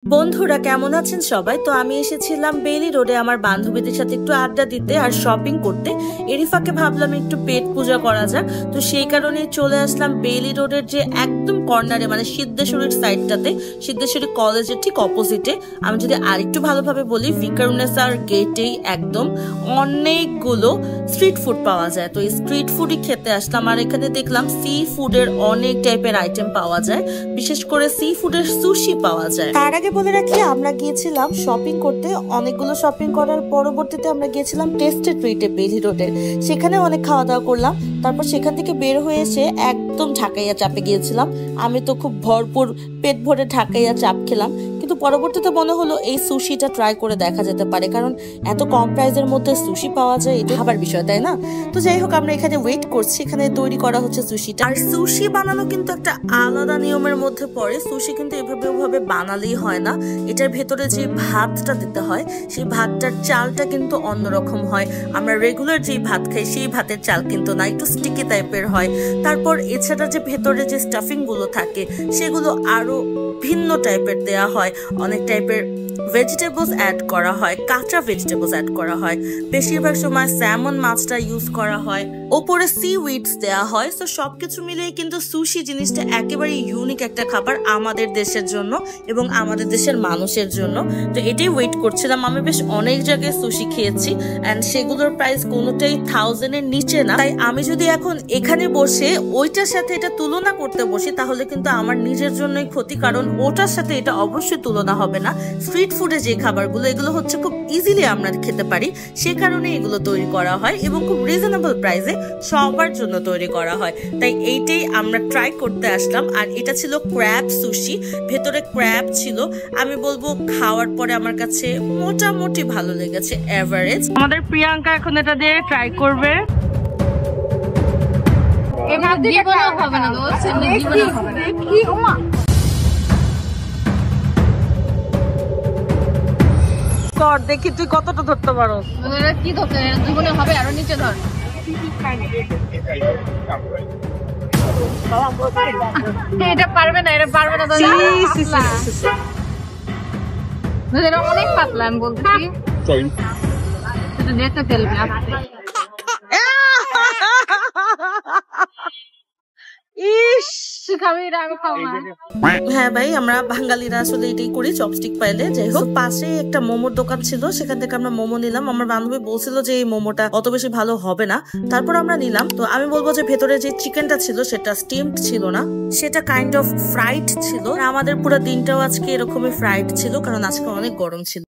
বন্ধুরা কেমন আছেন সবাই? তো আমি এসেছিলাম বেলি রোডে আমার বান্ধবীদের সাথে একটু আড্ডা দিতে আর শপিং করতে। এরই ফাঁকে ভাবলাম একটু পেট পূজা করা যাক, তো সেই কারণে চলে আসলাম বেলি রোডের যে একদম কর্নারে, মানে সিদ্ধেশ্বরীর সাইডটাতে, সিদ্ধেশ্বরী কলেজের ঠিক অপোজিটে। আমি যদি আরেকটু ভালোভাবে বলি, ভিকারুনেসার গেটেই একদম অনেকগুলো স্ট্রিট ফুড পাওয়া যায়। তো এই স্ট্রিট ফুডই খেতে আসলাম, আর এখানে দেখলাম সি ফুডের অনেক টাইপের আইটেম পাওয়া যায়, বিশেষ করে সি ফুডের সুশি পাওয়া যায়। তার আগে বলে রাখি, আমরা গিয়েছিলাম শপিং করতে। অনেকগুলো শপিং করার পরবর্তীতে আমরা গিয়েছিলাম টেস্টে ট্রিটে বেলি রোডে, সেখানে অনেক খাওয়া দাওয়া করলাম। তারপর সেখান থেকে বের হয়ে এসে একদম ঢাকাইয়া চাপে গিয়েছিলাম। আমি তো খুব ভরপুর পেট ভরে ঢাকাইয়া চাপ খেলাম, কিন্তু পরবর্তীতে মনে হলো এই সুশিটা ট্রাই করে দেখা যেতে পারে, কারণ এত কম প্রাইসের মধ্যে সুশি পাওয়া যায়, এটা ভাবার বিষয়, তাই না? তো যাই হোক, আমরা এখানে ওয়েট করছি। এখানে তৈরি করা হচ্ছে সুশিটা। আর সুশি বানানো কিন্তু একটা আলাদা নিয়মের মধ্যে পড়ে। সুশি কিন্তু এভাবে ওভাবে বানালেই হয় না, এটার ভেতরে যে ভাতটা দিতে হয়, সেই ভাতটার চালটা কিন্তু অন্যরকম হয়। আমরা রেগুলার যেই ভাত খাই সেই ভাতের চাল কিন্তু না, একটু স্টিকি টাইপের হয়। তারপর এছাড়া যে ভেতরে যে স্টাফিং গুলো থাকে সেগুলো আরো ভিন্ন টাইপের দেয়া হয়। অনেক টাইপের ভেজিটেবলস অ্যাড করা হয়, কাঁচা ভেজিটেবলস অ্যাড করা হয়। বেশিরভাগ সময় স্যামন মাছটা ইউজ করা হয়, ওপরে সি উইডস দেওয়া হয়। তো সবকিছু মিলিয়ে কিন্তু সুশি জিনিসটা একেবারে ইউনিক একটা খাবার আমাদের দেশের জন্য এবং আমাদের দেশের মানুষের জন্য। তো এটাই ওয়েট করছিলাম। আমি বেশ অনেক জায়গায় সুশি খেয়েছি, অ্যান্ড সেগুলোর প্রাইস কোনোটাই 1000-এর নিচে না। তাই আমি যদি এখন এখানে বসে ওইটার সাথে এটা তুলনা করতে বসি, তাহলে কিন্তু আমার নিজের জন্যই ক্ষতি, কারণ ওটার সাথে এটা অবশ্যই তুলনা হবে না। স্ট্রিট ফুডে যে খাবারগুলো, এগুলো হচ্ছে খুব ইজিলি আমরা খেতে পারি, সে কারণে এগুলো তৈরি করা হয় এবং খুব রিজনেবল প্রাইসে সবার জন্য তৈরি করা হয়। তাই এইটাই আমরা ট্রাই করতে আসলাম। আর এটা ছিল ক্র্যাব সুশি, ভেতরে ক্র্যাব ছিল। আমি বলবো খাওয়ার পরে আমার কাছে মোটামুটি ভালো লেগেছে, এভারেজ। আমাদের প্রিয়াঙ্কা এখন এটা দিয়ে ট্রাই করবে। দেখি তুই কতটা ধরতে পারো। কি ধরতে জীবনে হবে, আরো নিচে ধর। এটা পারবে না, এটা পারবে না, অনেক পাতলা। আমি বলতেছি দেখতে ফেলবে। হ্যাঁ ভাই, আমরা বাঙালিরা আসলে এটাই করি, চপস্টিক পাইলে। যাই হোক, পাশে একটা মোমোর দোকান ছিল, সেখান থেকে আমরা মোমো নিলাম। আমার বান্ধবী বলছিল যে এই মোমোটা অত বেশি ভালো হবে না, তারপর আমরা নিলাম। তো আমি বলবো যে ভেতরে যে চিকেনটা ছিল সেটা স্টিমড ছিল না, সেটা কাইন্ড অফ ফ্রাইড ছিল। আমাদের পুরো দিনটাও আজকে এরকমই ফ্রাইড ছিল, কারণ আজকে অনেক গরম ছিল।